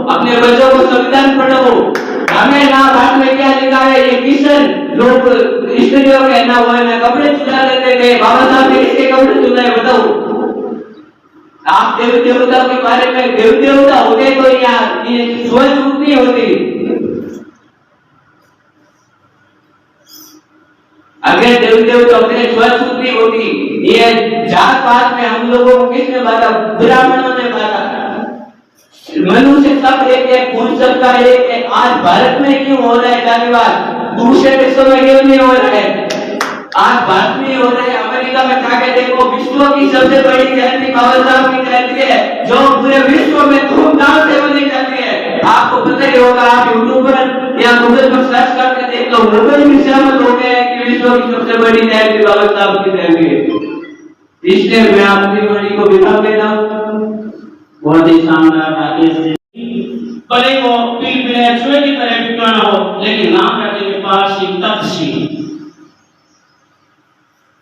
अपने बच्चों को संविधान पढ़ाओ। हमें ना भारत में क्या लिखा है, ये किशन लोग स्त्रियों के ना वो ना कपड़े चुरा लेते थे, बाबा साहब ने किसके कपड़े चुराए बताओ। आप देवी देवताओं के बारे में, देवी देवता होते तो यहाँ ये स्वच्छ नहीं होती। अगर देवी देवता होते स्वच्छ नहीं होती। ये जात पात में हम लोगों को किसने बांटा, ब्राह्मणों ने बांटा। मनुष्य सब एक है, पुरुष सबका एक है। आज भारत में क्यों हो रहा है जातिवाद, दूसरे देशों में क्यों नहीं हो रहा है। आज भारत में हो रहा है, अमेरिका में जाके देखो, विश्व की सबसे बड़ी जयंती बाबा साहब की जयंती है, जो पूरे विश्व में धूमधाम से मनाई जाती है। आपको पता ही होगा, आप यूट्यूब पर या गूगल पर सर्च करके देख लो, नोबेल में सहमत हो गए कि विश्व की सबसे बड़ी जयंती बाबा साहब की जयंती है। इसलिए मैं आपकी बड़ी को विराम देता हूँ। बहुत ही शानदार राकेश जी, भले वो पीठ में चूहे की तरह भी क्यों ना हो, लेकिन नाम रखने के पास तपसी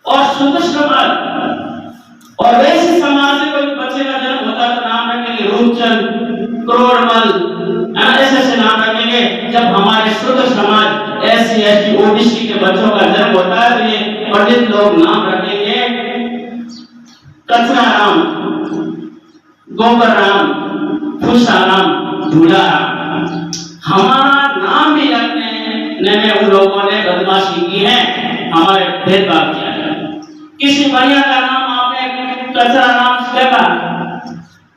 और शुद्ध समाज। और वैसे समाज से कोई बच्चे का जन्म होता तो नाम रखेंगे रूपचंद, करोड़मल, ऐसे ऐसे नाम रखेंगे। जब हमारे शुद्ध समाज ऐसी ऐसी ओबीसी के बच्चों का जन्म होता है तो ये पंडित लोग नाम रखेंगे कचरा राम, गोबर राम, फूसा राम, धूला राम। हमारा नाम भी रखने में उन लोगों ने बदमाशी की है, हमारे भेदभाव किया है। किसी बढ़िया का नाम आपने कचरा नाम देखा,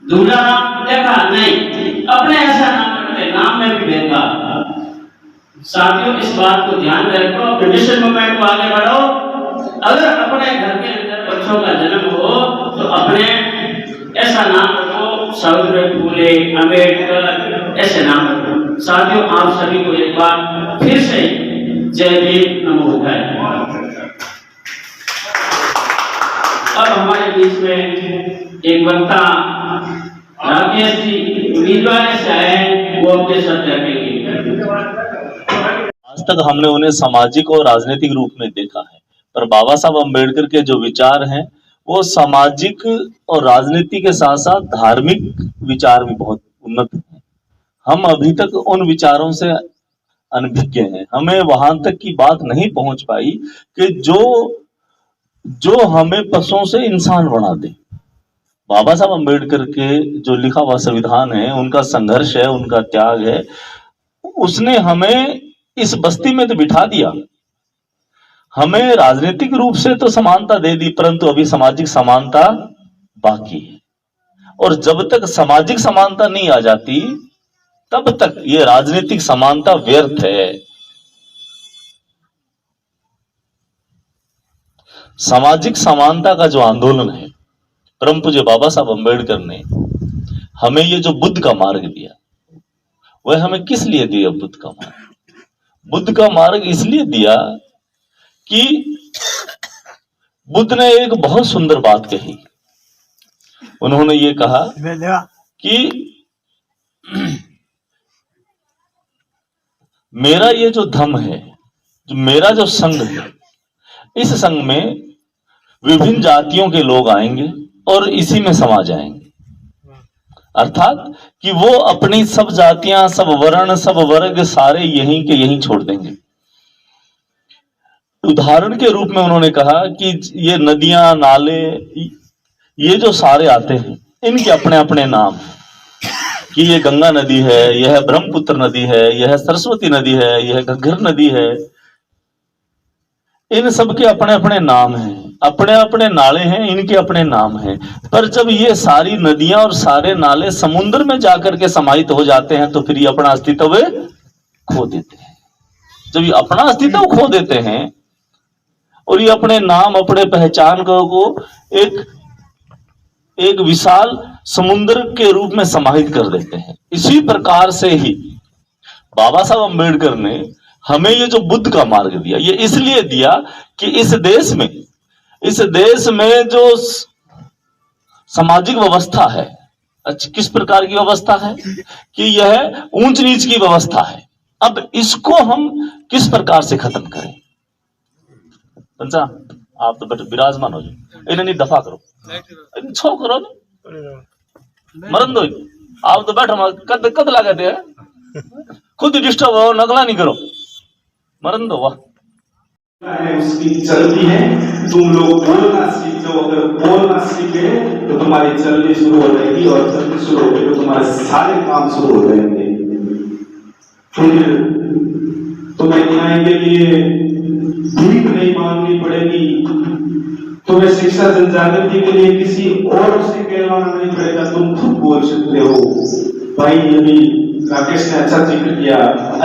धूला नाम देखा नहीं, अपने ऐसा नाम रखते, नाम में भी भेदभाव। साथियों, इस बात को ध्यान में रखो, अपने मिशन मूवमेंट को आगे बढ़ो। अगर अपने घर के अंदर बच्चों का जन्म हो तो अपने ऐसा नाम रखो, सावित्रीबाई फुले, अम्बेडकर, ऐसे नाम रखो। साथियों, आप सभी को एक बार फिर से जय भीम, नमो बुद्धाय। अब हमारे बीच में एक वक्ता राकेश जी उम्मीदवार से आए हैं, वो अपने शब्द रखेंगे। आज तक हमने उन्हें सामाजिक और राजनीतिक रूप में देखा है, पर बाबा साहब अम्बेडकर के जो विचार हैं वो सामाजिक और राजनीति के साथ साथ धार्मिक विचार भी बहुत उन्नत हैं। हम अभी तक उन विचारों से अनभिज्ञ हैं, हमें वहां तक की बात नहीं पहुंच पाई कि जो हमें पशुओं से इंसान बना दे। बाबा साहब अम्बेडकर के जो लिखा हुआ संविधान है, उनका संघर्ष है, उनका त्याग है, उसने हमें इस बस्ती में तो बिठा दिया। हमें राजनीतिक रूप से तो समानता दे दी, परंतु अभी सामाजिक समानता बाकी है। और जब तक सामाजिक समानता नहीं आ जाती तब तक ये राजनीतिक समानता व्यर्थ है। सामाजिक समानता का जो आंदोलन है, परम पूज्य बाबा साहब अम्बेडकर ने हमें ये जो बुद्ध का मार्ग दिया, वह हमें किस लिए दिया? बुद्ध का मार्ग, बुद्ध का मार्ग इसलिए दिया कि बुद्ध ने एक बहुत सुंदर बात कही। उन्होंने ये कहा कि मेरा ये जो धम्म है, जो मेरा जो संघ है, इस संघ में विभिन्न जातियों के लोग आएंगे और इसी में समा जाएंगे। अर्थात कि वो अपनी सब जातियां, सब वर्ण, सब वर्ग सारे यहीं के यहीं छोड़ देंगे। उदाहरण के रूप में उन्होंने कहा कि ये नदियां, नाले, ये जो सारे आते हैं, इनके अपने अपने नाम हैं कि ये गंगा नदी है, यह ब्रह्मपुत्र नदी है, यह सरस्वती नदी है, यह घग्गर नदी है। इन सब के अपने अपने नाम हैं, अपने अपने नाले हैं, इनके अपने नाम हैं। पर जब ये सारी नदियां और सारे नाले समुद्र में जाकर के समाहित हो जाते हैं तो फिर ये अपना अस्तित्व खो देते हैं। जब ये अपना अस्तित्व खो देते हैं और ये अपने नाम, अपने पहचान को एक विशाल समुद्र के रूप में समाहित कर देते हैं। इसी प्रकार से ही बाबा साहब अम्बेडकर ने हमें ये जो बुद्ध का मार्ग दिया, ये इसलिए दिया कि इस देश में जो सामाजिक व्यवस्था है, अच्छा किस प्रकार की व्यवस्था है कि यह ऊंच नीच की व्यवस्था है। अब इसको हम किस प्रकार से खत्म करें? पंचा, आप तो विराजमान हो जाओ, इन्हें नहीं दफा करो, छो करो, मरन दो। आप तो बैठो कद कद लागत है, खुद डिस्टर्ब हो, नकला नहीं करो, मरन दो वाह। उसकी चलती है, तुम लोग बोलना सीख जाओ। अगर बोलना सीखे तो तुम्हारी चलनी शुरू हो जाएगी, और चलनी शुरू हो गई तो तुम्हारे सारे काम शुरू हो जाएंगे। फिर तुम्हें न्याय के लिए भीख नहीं मांगनी पड़ेगी, तुम्हें शिक्षा जन जागृति के लिए किसी और से कहवाना नहीं पड़ेगा, तुम खुद बोल सकते हो। भाई अभी राकेश ने अच्छा जिक्र किया,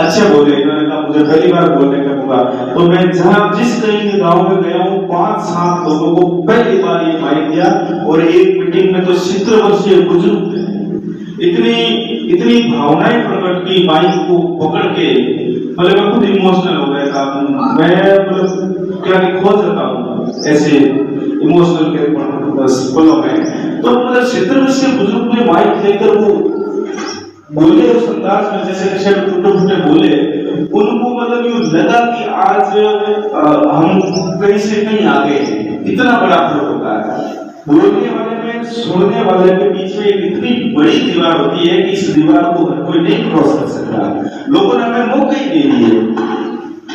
अच्छे बोले, इन्होंने कहा मुझे पहली बार बोलने का मौका, तो मैं जहां जिस कहीं के गांव में गया हूँ 5-7 लोगों को पहली बार ये माइक दिया, और एक मीटिंग में तो 70 वर्षीय बुजुर्ग थे, इतनी भावनाएं प्रकट की माइक को पकड़ के, मतलब मैं खुद इमोशनल हो गया था। मैं मतलब क्या खो जाता हूँ ऐसे इमोशनल के बोलो में। तो मतलब 70 वर्षीय बुजुर्ग ने माइक लेकर वो बोले उस अंदाज में, जैसे टूटे फूटे बोले, उनको मतलब यूं लगा कि आज हम कहीं से कहीं आ गए। इतना बड़ा फर्क होता है बोलने वाले में, सुनने वाले के बीच में एक इतनी बड़ी दीवार होती है कि इस दीवार को हर कोई नहीं क्रॉस कर सकता। लोगों ने हमें मौका ही नहीं दिए,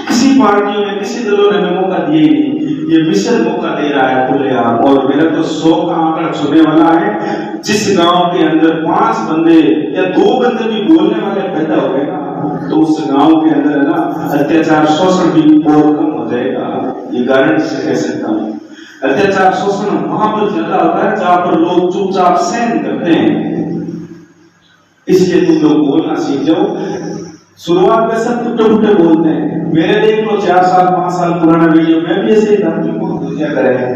किसी पार्टियों ने, किसी दलों ने हमें मौका दिए ही नहीं। ये मिशन मौका दे रहा है खुलेआम, और मेरा तो 100 का आंकड़ा छूने वाला है। जिस गांव के अंदर 5 बंदे या 2 बंदे भी बोलने वाले पैदा हो गए ना, तो उस गांव के अंदर है ना अत्याचार शोषण भी बहुत कम हो जाएगा। ये गारंटी से कह सकता हूँ। अत्याचार शोषण वहां पर चल रहा होता है जहां पर लोग चुपचाप सहन करते हैं। इसलिए तुम लोग बोलना सीख जाओ। शुरुआत में सब टूटे फूटे बोलते हैं। मेरे देख लो 4 साल 5 साल पुराना वीडियो, मैं भी ऐसे धमकी को दूसरा करे हैं।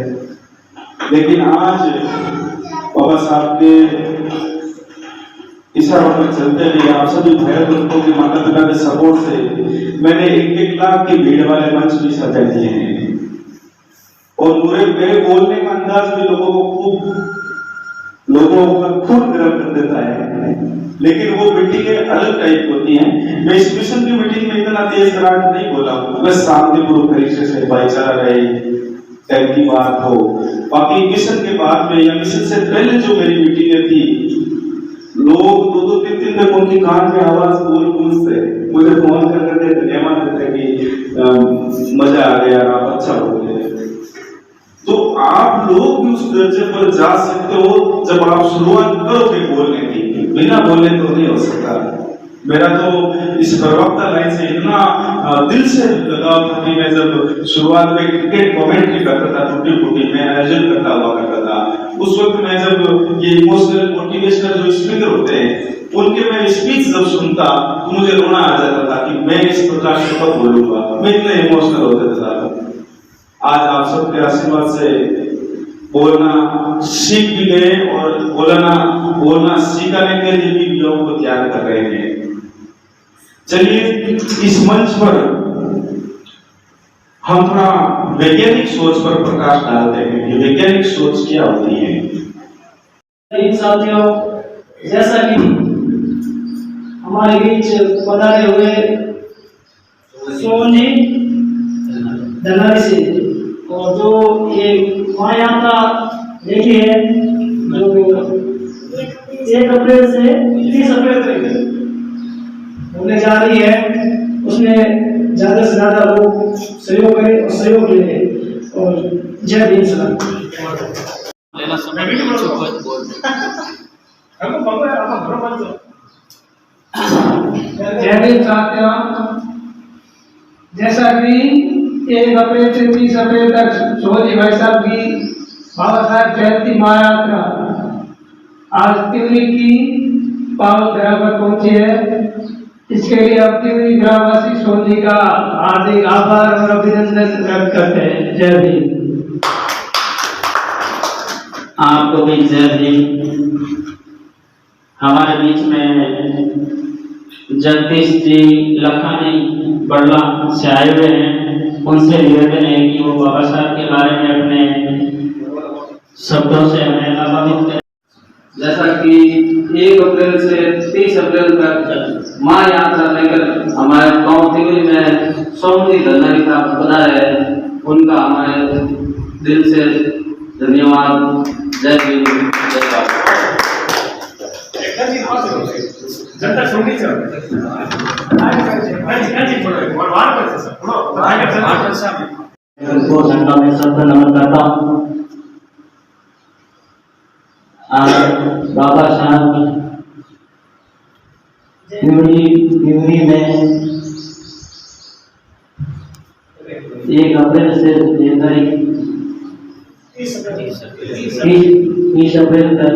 लेकिन आज बाबा साहब के इशारों पर चलते हुए, आप सभी भाई बंधुओं के माता पिता के सपोर्ट से मैंने 1-1 लाख की भीड़ वाले मंच भी सजा दिए हैं, और मेरे बोलने का अंदाज भी लोगों का खून गर्म कर देता है। लेकिन वो मीटिंगें अलग टाइप होती हैं। मैं इस मिशन की मीटिंग में इतना तेज तरार नहीं बोला, बस शांतिपूर्वक तरीके से भाईचारा रहे, टाइप की बात हो। बाकी मिशन के बाद में या मिशन से पहले जो मेरी मीटिंगें थी, लोग 2-3 तक उनकी कान में आवाज गूंजते, मुझे फोन करके धन्यवाद देते कि मजा आ गया, आप अच्छा बोले। तो आप लोग भी उस दर्जे पर जा सकते हो जब आप शुरुआत करोगे बोलने की। बिना बोलने तो नहीं हो सकता। मेरा तो इस प्रवक्ता लाइन से इतना दिल से लगाव था कि मैं जब शुरुआत में क्रिकेट कमेंट्री करता था, टूटी फूटी मैं आयोजन करता हुआ करता था, उस वक्त मैं जब ये इमोशनल मोटिवेशनल जो स्पीकर होते हैं उनके मैं स्पीच जब सुनता तो मुझे रोना आ जाता था कि मैं इस प्रकार से कब बोलूंगा। मैं इतना इमोशनल हो जाता था। आज आप सबके आशीर्वाद से बोलना सीख भी गए, और बोलना सिखाने के लिए भी लोगों को तैयार कर रहे हैं। चलिए इस मंच पर हम थोड़ा वैज्ञानिक सोच पर प्रकाश डालते हैं कि वैज्ञानिक सोच क्या होती है। इन साथियों, जैसा कि हमारे बीच पधारे हुए सोन जी धनारी से, और जो ये महायात्रा देखी है जो 1 अप्रैल से 30 अप्रैल तक होने जा रही है, उसमें ज्यादा से ज्यादा लोग सहयोग करें और सहयोग लें। और जय भीम सलाम। जय भीम साथियों, जैसा कि 1 अप्रैल से 30 अप्रैल तक सोहनी भाई साहब की बाबा साहब जयंती महायात्रा आज तिवरी की पावन धरा पर पहुंची है। इसके लिए अब तिवरी ग्रामवासी सोहनी का हार्दिक आभार और अभिनंदन व्यक्त करते हैं। जय भीम। आपको भी जय भीम। हमारे बीच में जगदीश जी लखानी बड़ला से आए हुए हैं। उनसे निवेदन है कि वो बाबा साहब के बारे में अपने शब्दों से हमें अवगत करें। जैसा कि 1 अप्रैल से 30 अप्रैल तक महायात्रा लेकर हमारे गांव तिवरी में सोमनी धनारी साहब पधारे हैं, उनका हमारे दिल से धन्यवाद। जय भीम, जय भारत। जनता सुननी चाहिए उनको धन्यवाद में सबका नमन करता हूँ। आज बाबा साहब दिल्ली में 1 अप्रैल से लेकर 30 अप्रैल तक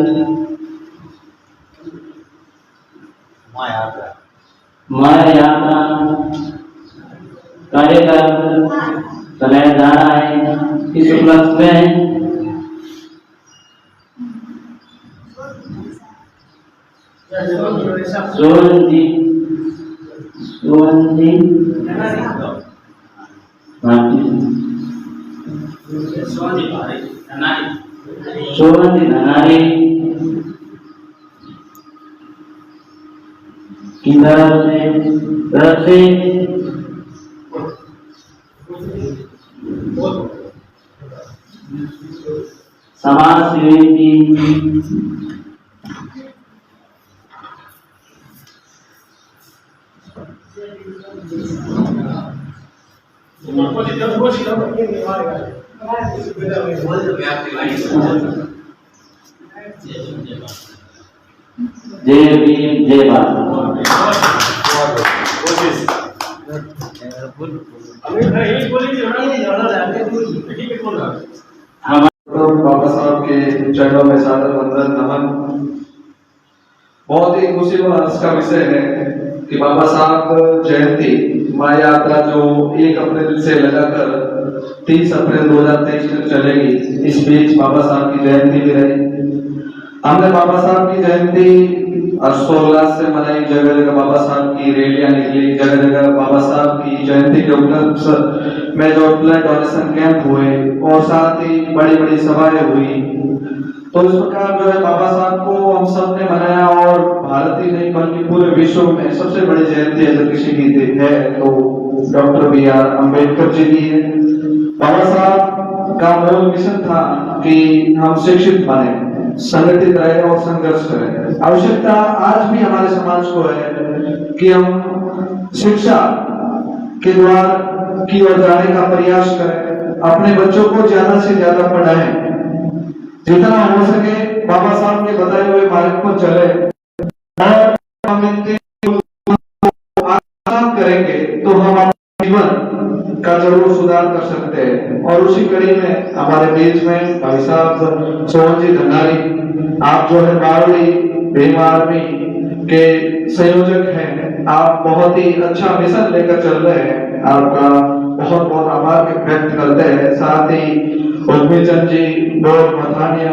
माया यात्रा कार्यक्रम चलाया जा रहा है। इस उपलक्ष्य में सोवंती धनारी की तरफ से समाज सेवी की जय भीम जय भारत। बाबा साहब के चरणों में सादर वंदन नमन। बहुत ही खुशी व हर्ष का विषय है कि बाबा साहब जयंती माया यात्रा जो 1 अप्रैल से लगाकर 30 अप्रैल 2023 तक चलेगी, इस बीच बाबा साहब की जयंती भी रही। हमने बाबा साहब की जयंती हर्षोल्लास से मनाई। जगह जगह बाबा साहब की रैलियां निकली, जगह जगह बाबा साहब की जयंती के उपलक्ष्य में जो ब्लड डोनेशन कैंप हुए और साथ ही बड़ी बड़ी सभाएं हुई। तो इस प्रकार जो है बाबा साहब को हम सब ने मनाया और भारत ही नहीं बल्कि पूरे विश्व में सबसे बड़ी जयंती अगर किसी की है तो डॉक्टर BR अम्बेडकर जी की है। बाबा साहब का मूल मिशन था कि हम शिक्षित बने, संगठित रहे और संघर्ष करें। आवश्यकता आज भी हमारे समाज को है कि हम शिक्षा के द्वार की ओर जाने का प्रयास करें, अपने बच्चों को ज्यादा से ज्यादा पढ़ाएं, जितना हो सके बाबा साहब के बताए हुए मार्ग पर चले और हम इनके आसान करेंगे तो हम अपने जीवन का जरूर सुधार कर सकते हैं। और उसी कड़ी में हमारे बीच में भाई साहब सोहनजी धनारी, आप जो है बारहवीं भीम आर्मी के संयोजक हैं। आप बहुत ही अच्छा मिशन लेकर चल रहे हैं, आपका बहुत बहुत आभार व्यक्त करते हैं। साथ ही उर्मिचंद जी, डोर मथानिया,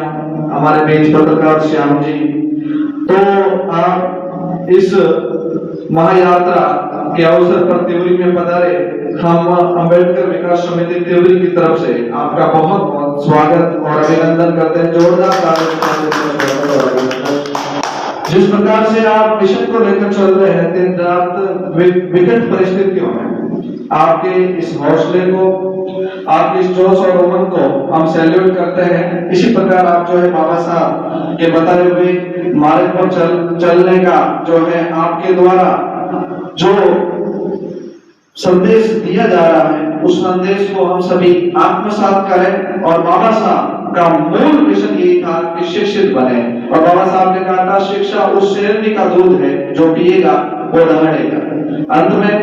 हमारे बीच पत्रकार श्याम जी। तो आप इस महायात्रा के अवसर पर त्रिवेणी में पधारे। हम अंबेडकर विकास समिति त्रिवेणी की तरफ से आपका बहुत बहुत स्वागत और अभिनंदन करते हैं। जोरदार तालियों। जिस प्रकार से आप मिशन को लेकर चल रहे हैं, दिन रात विकट परिस्थितियों में आपके इस हौसले को, आपके इस जोश और उमंग को हम सैल्यूट करते हैं। इसी प्रकार आप जो है बाबा साहब के बताए हुए मार्ग पर चलने का जो है आपके द्वारा जो संदेश दिया जा रहा है, उस संदेश को हम सभी आत्मसात करें। और बाबा साहब का मूल मिशन यही था कि शिक्षित बने। और बाबा साहब ने कहा था शिक्षा उस शेरनी का दूध है जो पिएगा वो दहाड़ेगा। अंत में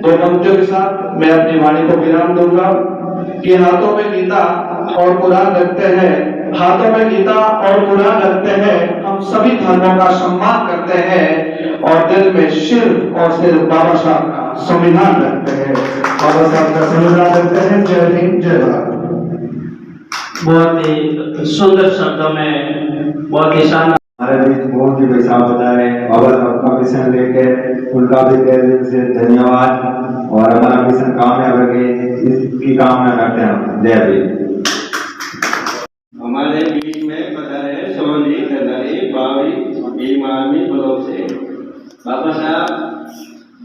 2 पंक्तियों के साथ मैं अपनी वाणी को विराम दूंगा कि हाथों में गीता और कुरान रखते हैं, हाथों में गीता और कुरान रखते हैं, हम सभी धर्मों का सम्मान करते हैं और दिल में सिर्फ और सिर्फ बाबा साहब का संविधान रखते हैं, बाबा साहब का संविधान रखते हैं। जय हिंद जय भारत। बहुत ही सुंदर शब्दों में बहुत ही शानदार हमारे बीच मोहन जी भाई साहब बता रहे हैं। बाबा साहब का मिशन लेके उनका भी तहे दिल से धन्यवाद और हमारा मिशन कामयाब रहे इसकी कामना करते हैं हम। जय भीम। हमारे बीच में पधारे सोहनजी धनारी, 22 भीम आर्मी ब्लॉक से। बाबा साहब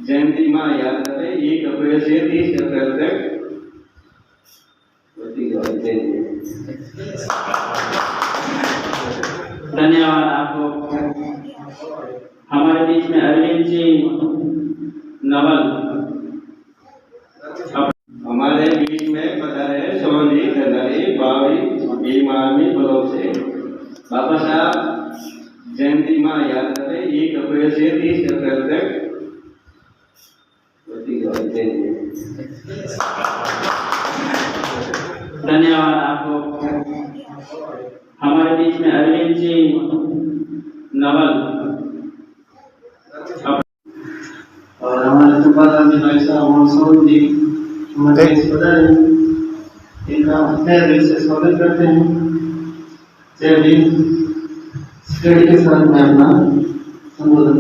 जयंती माह यात्रा 1 अप्रैल से 30 अप्रैल तक धन्यवाद आपको। बीच में अरविंद जी नवल। हमारे बीच में पधारे सोनी दलाली बावी ईमामी ब्लॉक से। बाबा साहब जयंती माँ याद रहे 1 अप्रैल से 30 अप्रैल तक। धन्यवाद आपको। हमारे बीच में अरविंद जी नवल। और हमारे सुपादार जी भाई साहब मनसूर जी हमारे पधारे, इनका तहे दिल से स्वागत करते हैं। जय भीम। के साथ मैं अपना संबोधन